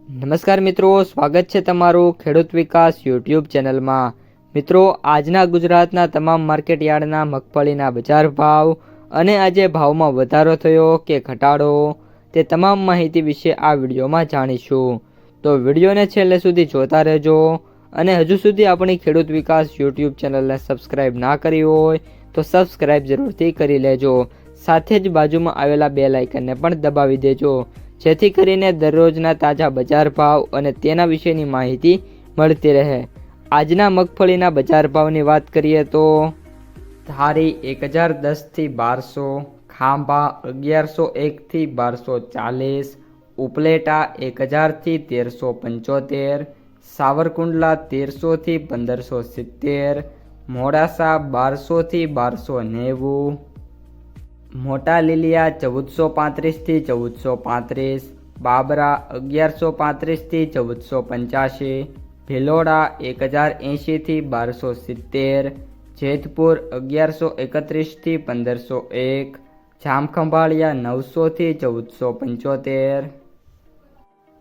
નમસ્કાર મિત્રો, સ્વાગત છે તમારું ખેડૂત વિકાસ યુટ્યુબ ચેનલમાં। મિત્રો, આજના ગુજરાતના તમામ માર્કેટ યાર્ડના મગફળીના બજાર ભાવ અને આજે ભાવમાં વધારો થયો કે ઘટાડો તે તમામ માહિતી વિશે આ વિડીયોમાં જાણીશું। તો વિડીયોને છેલ્લે સુધી જોતા રહેજો અને હજુ સુધી આપણી ખેડૂત વિકાસ યુટ્યુબ ચેનલને સબસ્ક્રાઈબ ના કરી હોય તો સબસ્ક્રાઈબ જરૂરથી કરી લેજો। સાથે જ બાજુમાં આવેલા બેલ આઇકનને પણ દબાવી દેજો, જેથી કરીને દરરોજના તાજા બજાર ભાવ અને તેના વિશેની માહિતી મળતી રહે। આજના મગફળીના બજાર ભાવની વાત કરીએ તો ધારી 1010 થી 1200, ખાંભા 1101 થી 1240, ઉપલેટા 1000 થી 1375, સાવરકુંડલા 1300 થી 1570, મોડાસા 1200 થી 1290, મોટા લીલિયા 1435 થી 1435, બાબરા 1135 થી 1485, ભિલોડા 1080 થી 1270, જેતપુર 1131 થી 1501, જામખંભાળિયા 900 થી 1475,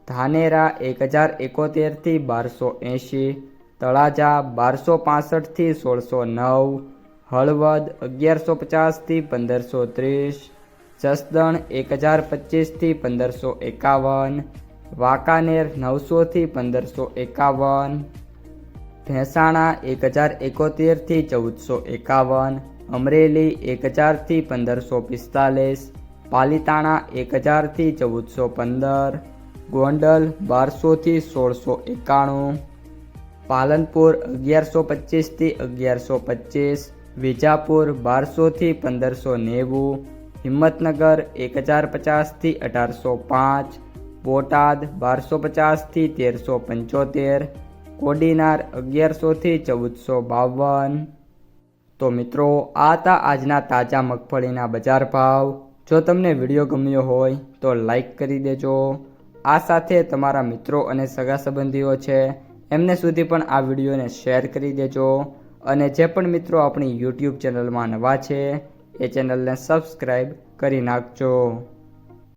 ધાનેરા 1071 થી 1280, તળાજા 1265 થી 1609, હળવદ 1150 થી 1530, જસદણ 1025 થી 1551, વાંકાનેર 900 થી 1551, ભેંસાણા 1071 થી 1451, અમરેલી 1000 થી 1545, પાલીતાણા 1000 થી 1415, ગોંડલ 1200 થી 1691, પાલનપુર 1125 થી 1125, વિજાપુર 1200 થી 1590, હિંમતનગર 1050 થી 1805, બોટાદ 1250 થી 1375, કોડીનાર 1100 થી 1452। તો મિત્રો, આ હતા આજના તાજા મગફળીના બજાર ભાવ। જો તમને વિડીયો ગમ્યો હોય તો લાઈક કરી દેજો। આ સાથે તમારા મિત્રો અને સગા સંબંધીઓ છે એમને સુધી પણ આ વિડીયોને શેર કરી દેજો અને જે પણ મિત્રો આપણી યુટ્યુબ ચેનલમાં નવા છે એ ચેનલને સબસ્ક્રાઈબ કરી નાખજો।